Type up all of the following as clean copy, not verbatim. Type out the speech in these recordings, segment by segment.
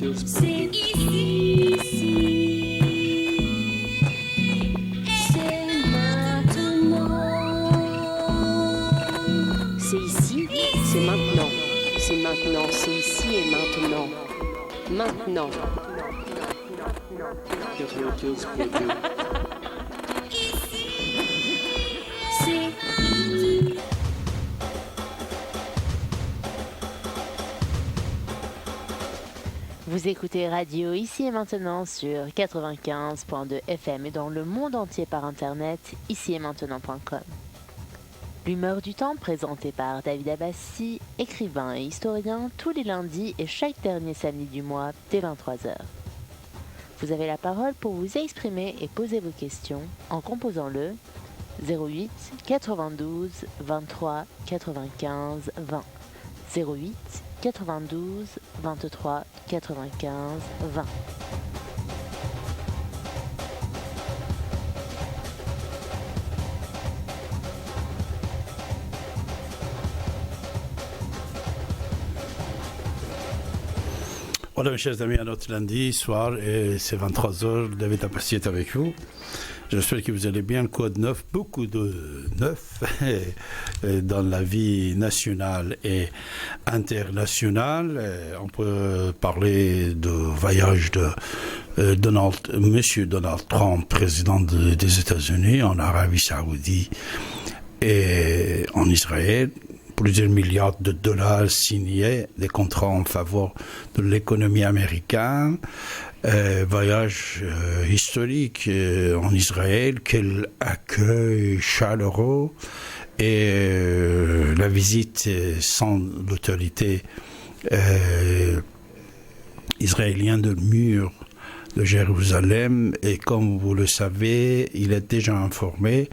C'est ici, c'est maintenant. C'est ici, c'est maintenant. C'est maintenant, c'est ici et maintenant. Maintenant. C'est Vous écoutez Radio Ici et Maintenant sur 95.2 FM et dans le monde entier par internet, ici-et-maintenant.com. L'humeur du temps présentée par David Abbassi, écrivain et historien, tous les lundis et chaque dernier samedi du mois dès 23h. Vous avez la parole pour vous exprimer et poser vos questions en composant le 08 92 23 95 20. 08 92 23 95 20. Voilà, mes chers amis, à notre lundi soir, et c'est 23h, David Abbassi est avec vous. J'espère que vous allez bien. Quoi de neuf? Beaucoup de neuf dans la vie nationale et internationale. On peut parler de voyage de Monsieur Donald Trump, président des États-Unis, en Arabie Saoudite et en Israël. Plusieurs milliards de dollars signés, des contrats en faveur de l'économie américaine. Voyage historique en Israël, quel accueil chaleureux et la visite sans l'autorité israélienne du mur de Jérusalem. Et comme vous le savez, il est déjà informé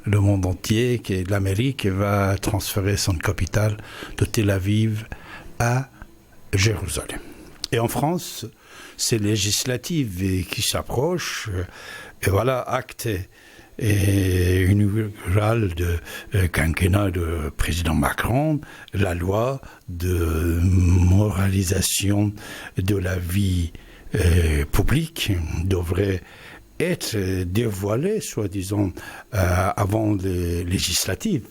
le monde entier que l'Amérique va transférer son capitale de Tel Aviv à Jérusalem. Et en France, c'est législative qui s'approche. Et voilà, acte inaugural de quinquennat du président Macron, la loi de moralisation de la vie publique devrait être dévoilée, soi-disant, avant les législatives.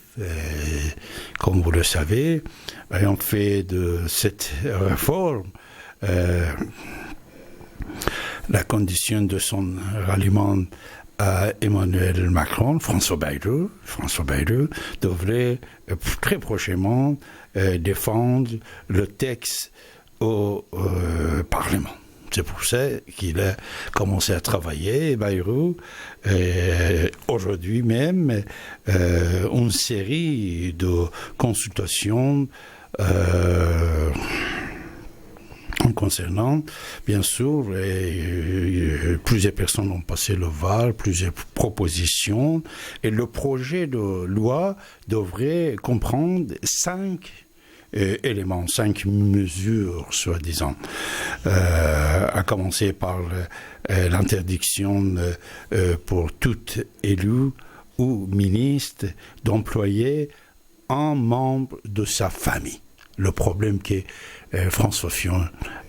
Comme vous le savez, on fait de cette réforme la condition de son ralliement à Emmanuel Macron. François Bayrou devrait très prochainement défendre le texte au Parlement. C'est pour ça qu'il a commencé à travailler, Bayrou, aujourd'hui même, une série de consultations concernant, bien sûr, plusieurs personnes ont passé le VAR, plusieurs propositions, et le projet de loi devrait comprendre 5 éléments, 5 mesures, soi-disant, à commencer par l'interdiction pour tout élu ou ministre d'employer un membre de sa famille. Le problème que François Fillon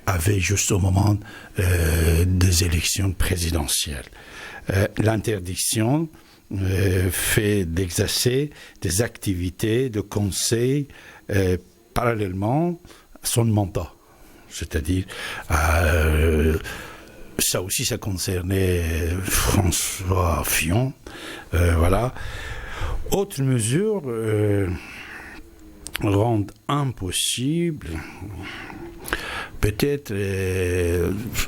avait juste au moment des élections présidentielles. L'interdiction fait d'exercer des activités de conseil parallèlement à son mandat. C'est-à-dire, ça aussi, ça concernait François Fillon. Voilà. Autre mesure rendent impossible peut-être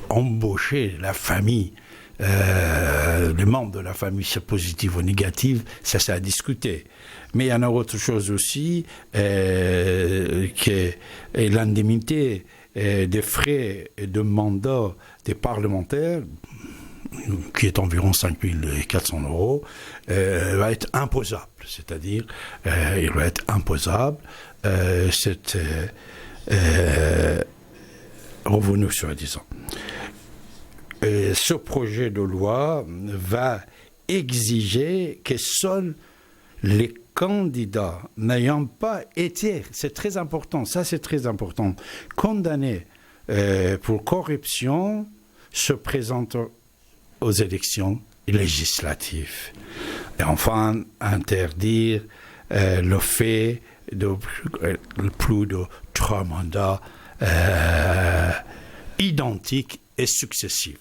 embaucher la famille, les membres de la famille, c'est positif ou négatif, ça c'est à discuter. Mais il y en a autre chose aussi, que l'indemnité des frais de mandat des parlementaires, qui est environ 5 400 €, va être imposable. C'est-à-dire, il va être imposable cet revenu, soi-disant. Ce projet de loi va exiger que seuls les candidats n'ayant pas été, c'est très important, ça c'est très important, condamnés pour corruption se présente aux élections législatives. Et enfin, interdire le fait de plus de 3 mandats identiques et successifs.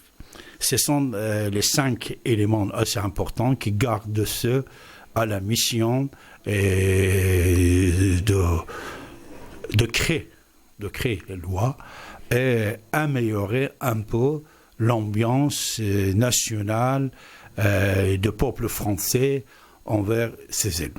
Ce sont les 5 éléments assez importants qui gardent ceux à la mission de créer les lois et améliorer un peu l'ambiance nationale du peuple français envers ses élus.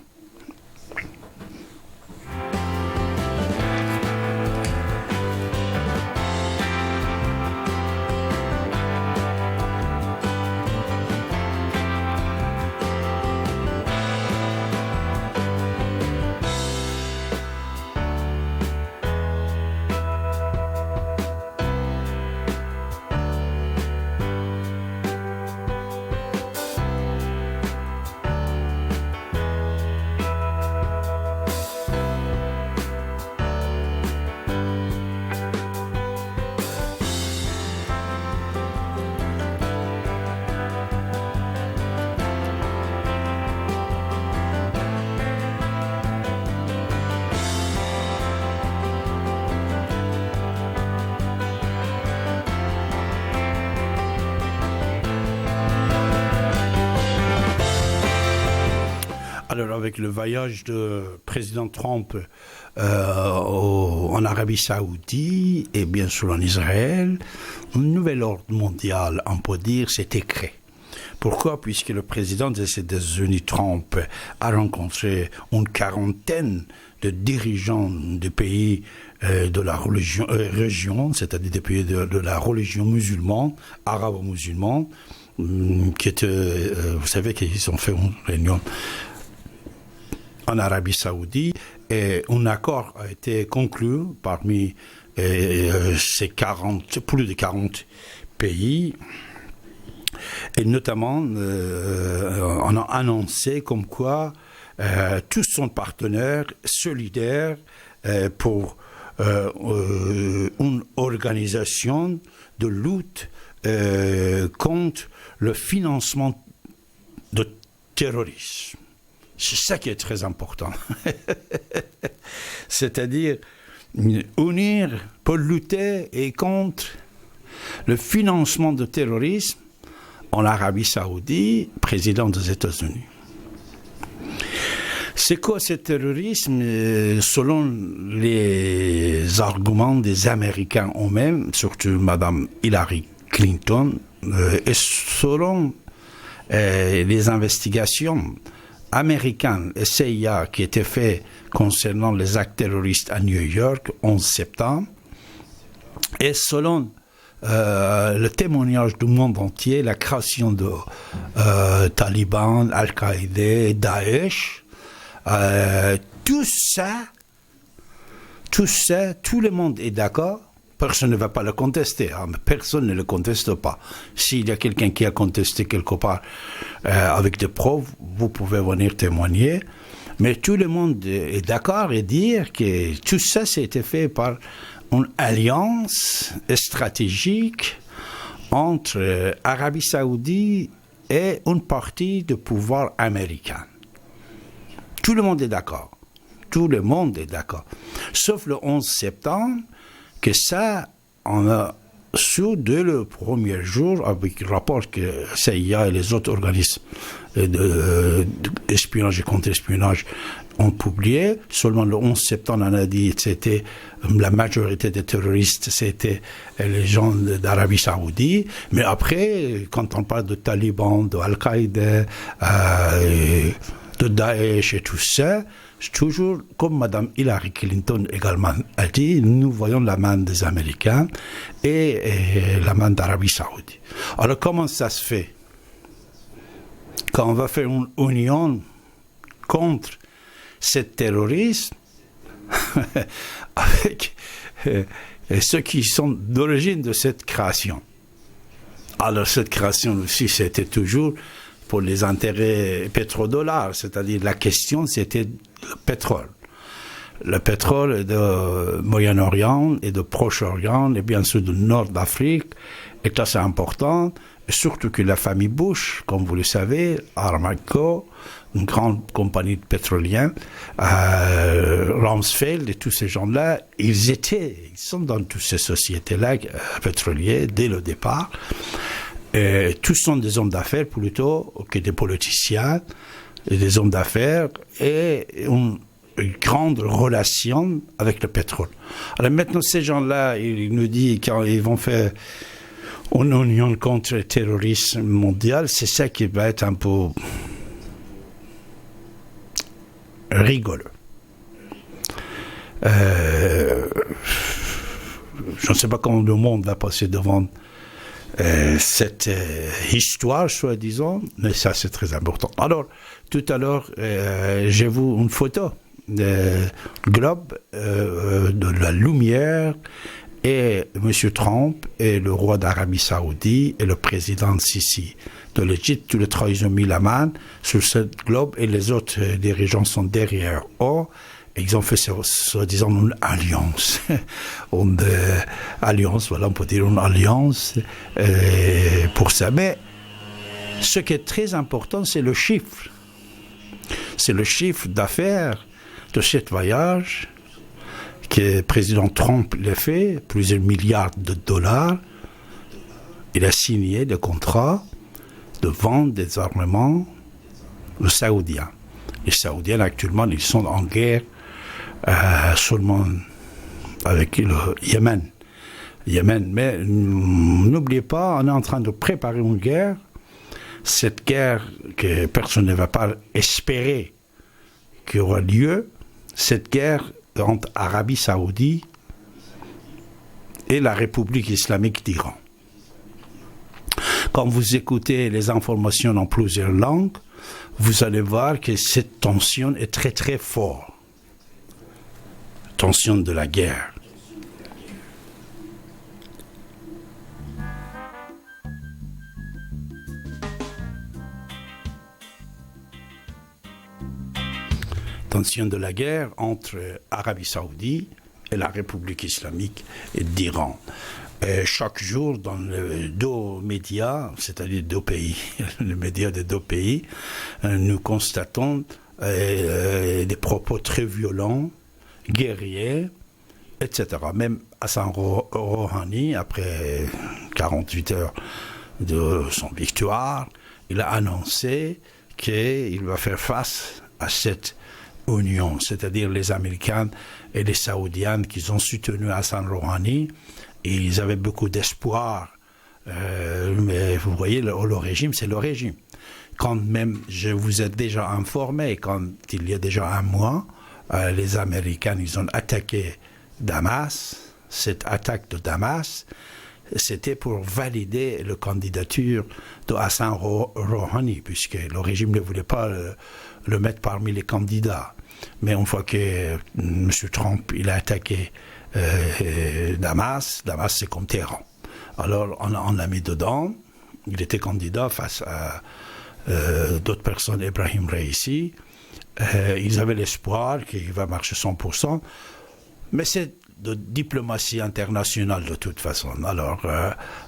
Alors, avec le voyage du président Trump en Arabie Saoudite et bien sûr en Israël, un nouvel ordre mondial, on peut dire, s'était créé. Pourquoi? Puisque le président des États-Unis, Trump, a rencontré une quarantaine de dirigeants des pays de la région, c'est-à-dire des pays de la religion musulmane, arabo-musulmane, qui étaient, vous savez qu'ils ont fait une réunion en Arabie Saoudite, et un accord a été conclu parmi ces plus de 40 pays, et notamment on a annoncé comme quoi tous sont partenaires solidaires pour une organisation de lutte contre le financement de terrorisme. C'est ça qui est très important. C'est-à-dire unir pour lutter et contre le financement du terrorisme en Arabie Saoudite, président des États-Unis. C'est quoi ce terrorisme? Selon les arguments des Américains eux-mêmes, surtout Mme Hillary Clinton, et selon les investigations américaine et CIA qui était fait concernant les actes terroristes à New York, 11 septembre, et selon le témoignage du monde entier, la création de Taliban, Al-Qaïda, Daesh, tout ça, tout le monde est d'accord. Personne ne va pas le contester, hein, personne ne le conteste pas. S'il y a quelqu'un qui a contesté quelque part avec des preuves, vous pouvez venir témoigner. Mais tout le monde est d'accord et dire que tout ça, c'était fait par une alliance stratégique entre Arabie Saoudite et une partie du pouvoir américain. Tout le monde est d'accord. Tout le monde est d'accord. Sauf le 11 septembre, que ça, on a su dès le premier jour, avec le rapport que CIA et les autres organismes d'espionnage et contre-espionnage ont publié. Seulement le 11 septembre, on a dit que c'était la majorité des terroristes, c'était les gens d'Arabie Saoudite. Mais après, quand on parle de Taliban, de Al-Qaïda, de Daesh et tout ça, c'est toujours, comme Mme Hillary Clinton également a dit, nous voyons la main des Américains et la main d'Arabie Saoudite. Alors comment ça se fait? Quand on va faire une union contre ce terrorisme, avec ceux qui sont d'origine de cette création. Alors cette création aussi, c'était toujours pour les intérêts pétrodollars, c'est-à-dire la question, c'était le pétrole. le pétrole de Moyen-Orient et de Proche-Orient et bien sûr du Nord d'Afrique est assez important, et surtout que la famille Bush, comme vous le savez, Aramco, une grande compagnie pétrolière, Rumsfeld et tous ces gens-là, ils sont dans toutes ces sociétés-là pétrolières dès le départ. Et tous sont des hommes d'affaires plutôt que des politiciens, et des hommes d'affaires et une grande relation avec le pétrole. Alors maintenant, ces gens-là, ils nous disent quand ils vont faire une union contre le terrorisme mondial, c'est ça qui va être un peu rigolo. Je ne sais pas comment le monde va passer devant cette histoire, soi-disant, mais ça c'est très important. Alors, tout à l'heure, j'ai vu une photo du globe de la lumière et M. Trump et le roi d'Arabie Saoudite et le président Sisi de l'Égypte. Tous les trois, ils ont mis la main sur ce globe et les autres dirigeants sont derrière eux. Ils ont fait, soi-disant, une alliance. Voilà, on peut dire une alliance pour ça. Mais ce qui est très important, c'est le chiffre. C'est le chiffre d'affaires de ce voyage que le président Trump l'a fait, plusieurs milliards de dollars. Il a signé des contrats de vente des armements aux Saoudiens. Les Saoudiens, actuellement, ils sont en guerre seulement avec le Yémen. Mais n'oubliez pas, on est en train de préparer une guerre. Cette guerre que personne ne va pas espérer qu'il y aura lieu, cette guerre entre Arabie Saoudite et la République islamique d'Iran. Quand vous écoutez les informations en plusieurs langues, vous allez voir que cette tension est très très forte. Tension de la guerre. Tension de la guerre entre Arabie Saoudite et la République islamique d'Iran. Chaque jour, dans les deux médias, c'est-à-dire deux pays, les médias des deux pays, nous constatons des propos très violents, guerriers, etc. Même Hassan Rouhani, après 48 heures de son victoire, il a annoncé qu'il va faire face à cette union, c'est-à-dire les Américains et les Saoudiens qui ont soutenu Hassan Rouhani. Et ils avaient beaucoup d'espoir. Mais vous voyez, le régime, c'est le régime. Quand même, je vous ai déjà informé, quand il y a déjà un mois, les Américains, ils ont attaqué Damas. Cette attaque de Damas, c'était pour valider la candidature de Hassan Rouhani, puisque le régime ne voulait pas le mettre parmi les candidats. Mais une fois que M. Trump il a attaqué Damas, c'est comme Téhéran. Alors on l'a mis dedans. Il était candidat face à d'autres personnes, Ebrahim Raisi. Ils avaient l'espoir qu'il va marcher 100%. Mais c'est de diplomatie internationale de toute façon. Alors,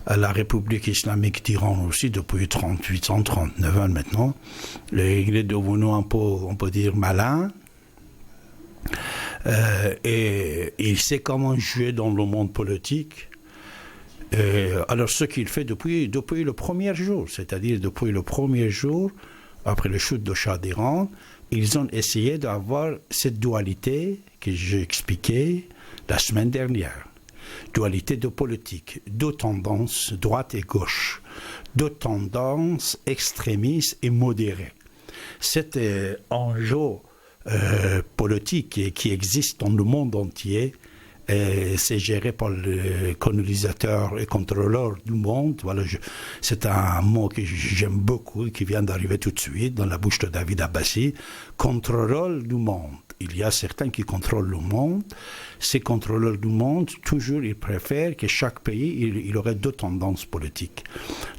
la République islamique d'Iran aussi, depuis 38 ans, 39 ans maintenant, il est devenu un peu, on peut dire, malin. Et il sait comment jouer dans le monde politique. Alors, ce qu'il fait depuis le premier jour, c'est-à-dire depuis le premier jour, après le chute de Shah d'Iran, ils ont essayé d'avoir cette dualité que j'ai expliquée la semaine dernière. Dualité de politique, deux tendances, droite et gauche, deux tendances extrémistes et modérées. Cet enjeu politique qui existe dans le monde entier, c'est géré par les colonisateurs et contrôleurs du monde. Voilà, c'est un mot que j'aime beaucoup et qui vient d'arriver tout de suite dans la bouche de David Abbassi. Contrôleur du monde. Il y a certains qui contrôlent le monde. Ces contrôleurs du monde, toujours, ils préfèrent que chaque pays il aurait deux tendances politiques,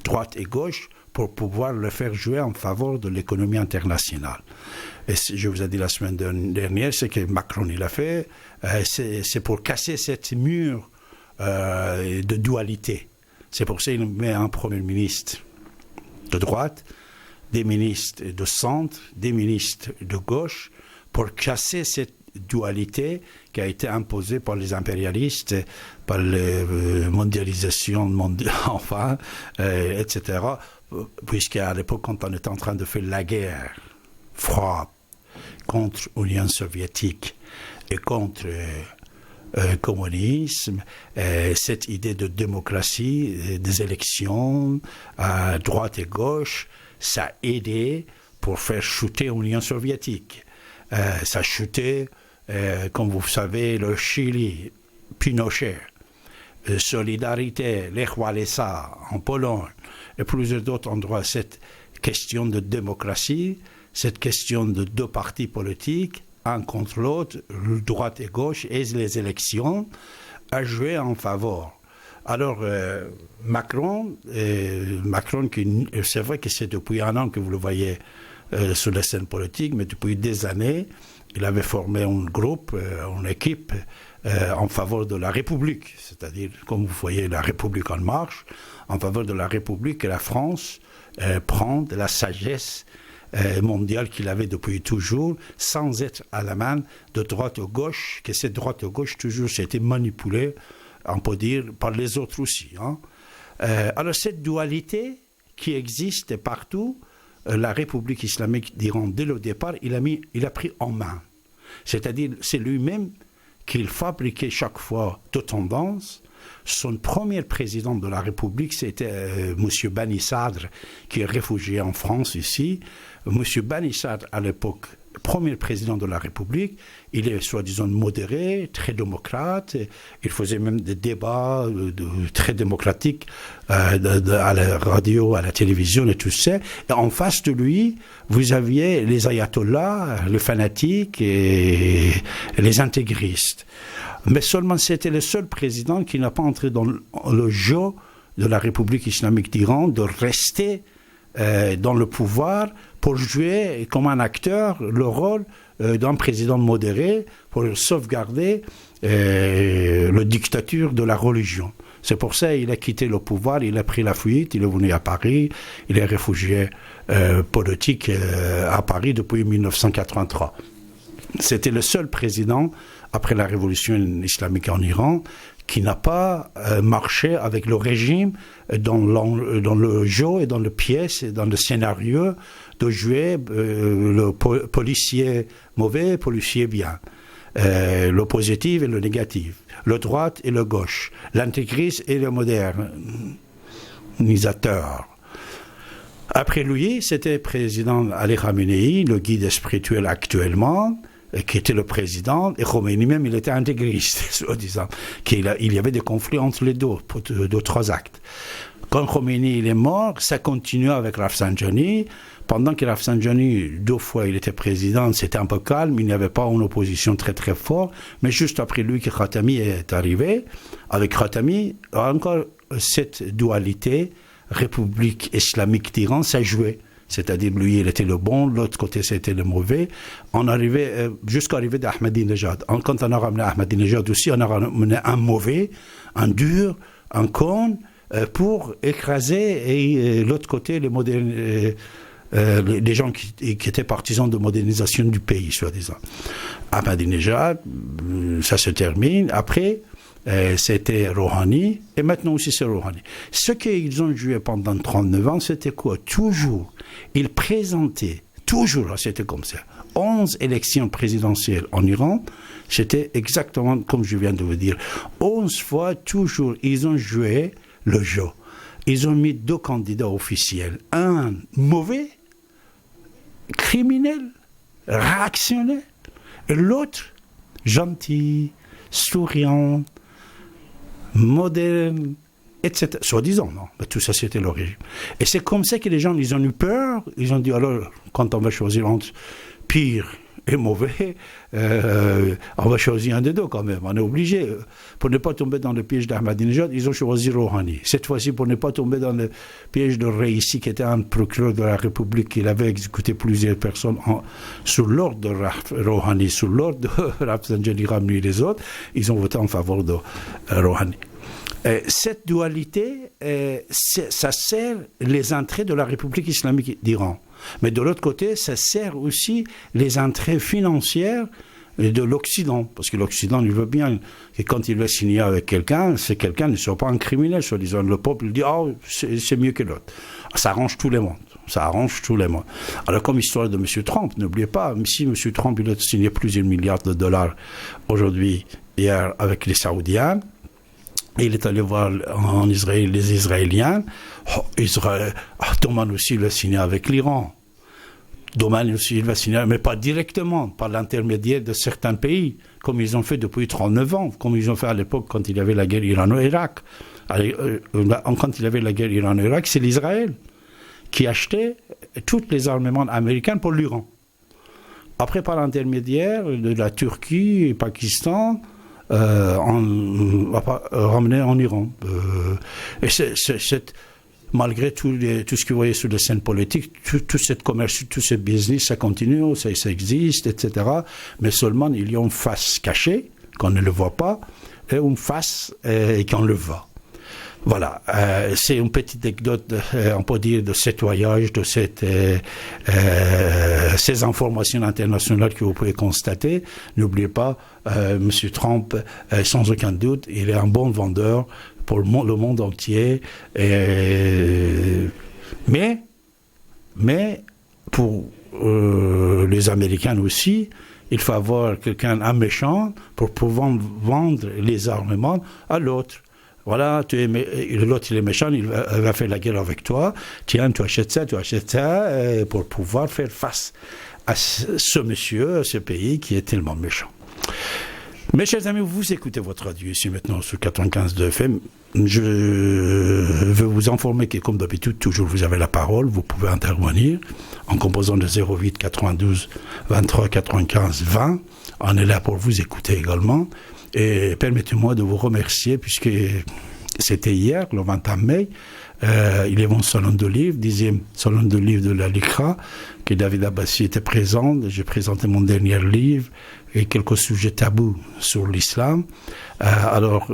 droite et gauche, pour pouvoir le faire jouer en faveur de l'économie internationale. Et je vous ai dit la semaine dernière, ce que Macron il a fait, c'est pour casser cette mur de dualité. C'est pour ça qu'il met un Premier ministre de droite, des ministres de centre, des ministres de gauche, pour casser cette dualité qui a été imposée par les impérialistes, par la mondialisation mondiale, enfin, etc. Puisqu'à l'époque, quand on était en train de faire la guerre froide contre l'Union soviétique et contre le communisme, cette idée de démocratie, des élections à droite et gauche, ça a aidé pour faire chuter l'Union soviétique. Ça a chuté, comme vous savez, le Chili, Pinochet, Solidarité, Lech Walesa en Pologne et plusieurs d'autres endroits. Cette question de démocratie, cette question de deux partis politiques, un contre l'autre, droite et gauche, et les élections, a joué en faveur. Alors, Macron, c'est vrai que c'est depuis un an que vous le voyez sur la scène politique, mais depuis des années, il avait formé un groupe, une équipe en faveur de la République, c'est-à-dire, comme vous voyez, la République en marche, en faveur de la République, et la France prend de la sagesse mondiale qu'il avait depuis toujours, sans être à la main de droite ou gauche, que cette droite ou gauche toujours s'était manipulée, on peut dire, par les autres aussi. Hein. Alors cette dualité qui existe partout, la République islamique d'Iran, dès le départ, il a pris en main. C'est-à-dire, c'est lui-même qu'il fabriquait chaque fois de tendance. Son premier président de la République, c'était M. Bani Sadr, qui est réfugié en France ici. M. Bani Sadr, à l'époque, premier président de la République, il est soi-disant modéré, très démocrate, il faisait même des débats très démocratiques à la radio, à la télévision et tout ça. Et en face de lui, vous aviez les ayatollahs, les fanatiques et les intégristes. Mais seulement c'était le seul président qui n'a pas entré dans le jeu de la République islamique d'Iran de rester dans le pouvoir pour jouer comme un acteur le rôle d'un président modéré pour sauvegarder la dictature de la religion. C'est pour ça qu'il a quitté le pouvoir, il a pris la fuite, il est venu à Paris, il est réfugié politique à Paris depuis 1983. C'était le seul président, après la révolution islamique en Iran, qui n'a pas marché avec le régime dans le jeu et dans le pièce et dans le scénario de jouer le policier mauvais, policier bien, le positif et le négatif, le droite et le gauche, l'intégriste et le modernisateur. Après lui, c'était le président Ali Khamenei, le guide spirituel actuellement, qui était le président, et Khomeini même, il était intégriste, soi-disant. Il y avait des conflits entre les deux, trois actes. Quand Khomeini il est mort, ça continue avec Rafsanjani. Pendant que Rafsanjani, 2 fois, il était président, c'était un peu calme, il n'y avait pas une opposition très très forte, mais juste après lui que Khatami est arrivé, avec Khatami, encore cette dualité, République islamique d'Iran, ça jouait. C'est-à-dire, lui, il était le bon, l'autre côté, c'était le mauvais. On arrivait jusqu'à l'arrivée d'Ahmadinejad. Quand on a ramené Ahmadinejad aussi, on a ramené un mauvais, un dur, un con, pour écraser, et l'autre côté, les gens qui étaient partisans de modernisation du pays, soi-disant. Ahmadinejad, ça se termine. Après, c'était Rouhani, et maintenant aussi c'est Rouhani. Ce qu'ils ont joué pendant 39 ans, c'était quoi? Toujours, ils présentaient, toujours, c'était comme ça, 11 élections présidentielles en Iran, c'était exactement comme je viens de vous dire. 11 fois, toujours, ils ont joué le jeu. Ils ont mis 2 candidats officiels. Un mauvais, criminel, réactionnaire, et l'autre, gentil, souriant, moderne, etc. Soi-disant, non. Mais tout ça, c'était le régime. Et c'est comme ça que les gens, ils ont eu peur. Ils ont dit, alors, quand on va choisir entre pire et mauvais, on va choisir un des deux quand même. On est obligé. Pour ne pas tomber dans le piège d'Ahmadinejad, ils ont choisi Rouhani. Cette fois-ci, pour ne pas tomber dans le piège de Reissi, qui était un procureur de la République, qui avait exécuté plusieurs personnes sous l'ordre de Rouhani, sous l'ordre de Rafsanjani Ramni et les autres, ils ont voté en faveur de Rouhani. Cette dualité, ça sert les intérêts de la République islamique d'Iran. Mais de l'autre côté, ça sert aussi les intérêts financiers de l'Occident. Parce que l'Occident, il veut bien que quand il veut signer avec quelqu'un, c'est quelqu'un ne soit pas un criminel, soi-disant. Le peuple dit « Ah, c'est mieux que l'autre ». Ça arrange tout le monde. Ça arrange tout le monde. Alors, comme histoire de M. Trump, n'oubliez pas, si M. Trump il a signé plusieurs milliards de dollars aujourd'hui, hier, avec les Saoudiens, il est allé voir en Israël les Israéliens. Doman aussi, il va signer avec l'Iran. Doman aussi, il va signer, mais pas directement, par l'intermédiaire de certains pays, comme ils ont fait depuis 39 ans, comme ils ont fait à l'époque quand il y avait la guerre Irano-Irak. Quand il y avait la guerre Irano-Irak, c'est l'Israël qui achetait tous les armements américains pour l'Iran. Après, par l'intermédiaire de la Turquie et Pakistan, ramené en Iran. Et malgré tout ce que vous voyez sur la scène politique, tout ce commerce, tout ce business, ça continue, ça existe, etc. Mais seulement il y a une face cachée, qu'on ne le voit pas, et une face qu'on le voit. Voilà, c'est une petite anecdote, on peut dire, de ce voyage, de ces informations internationales que vous pouvez constater. N'oubliez pas, M. Trump, sans aucun doute, il est un bon vendeur pour le monde entier. Mais pour les Américains aussi, il faut avoir un méchant pour pouvoir vendre les armements à l'autre. Voilà, l'autre il est méchant, il va faire la guerre avec toi. Tiens, tu achètes ça, pour pouvoir faire face à ce monsieur, à ce pays qui est tellement méchant. Mes chers amis, vous écoutez votre radio ici maintenant sur 95.2 FM. Je veux vous informer que, comme d'habitude, toujours vous avez la parole. Vous pouvez intervenir en composant le 08 92 23 95 20. On est là pour vous écouter également. Et permettez-moi de vous remercier, puisque c'était hier, le 21 mai, il y avait un salon de livres, 10e salon de livres de la LICRA, que David Abbassi était présent. J'ai présenté mon dernier livre et quelques sujets tabous sur l'islam. Alors,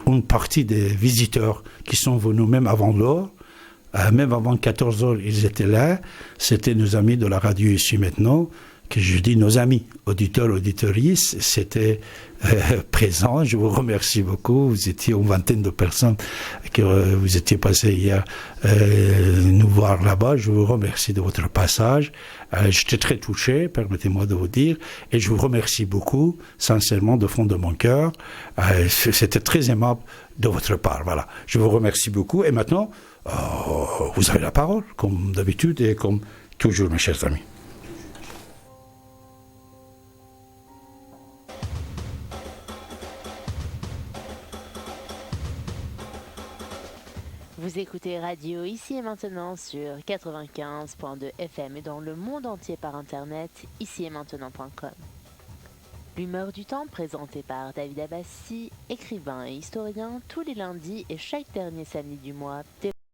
une partie des visiteurs qui sont venus même avant l'heure, même avant 14 heures, ils étaient là. C'était nos amis de la radio ici maintenant, que je dis nos amis, auditeurs, auditrices, c'était présent. Je vous remercie beaucoup. Vous étiez une vingtaine de personnes que vous étiez passés hier nous voir là-bas. Je vous remercie de votre passage. J'étais très touché, permettez-moi de vous dire, et je vous remercie beaucoup, sincèrement, de fond de mon cœur. C'était très aimable de votre part. Voilà. Je vous remercie beaucoup. Et maintenant, vous avez la parole, comme d'habitude et comme toujours, mes chers amis. Vous écoutez Radio ici et maintenant sur 95.2 FM et dans le monde entier par internet, ici-et-maintenant.com. L'humeur du temps présentée par David Abbassi, écrivain et historien, tous les lundis et chaque dernier samedi du mois.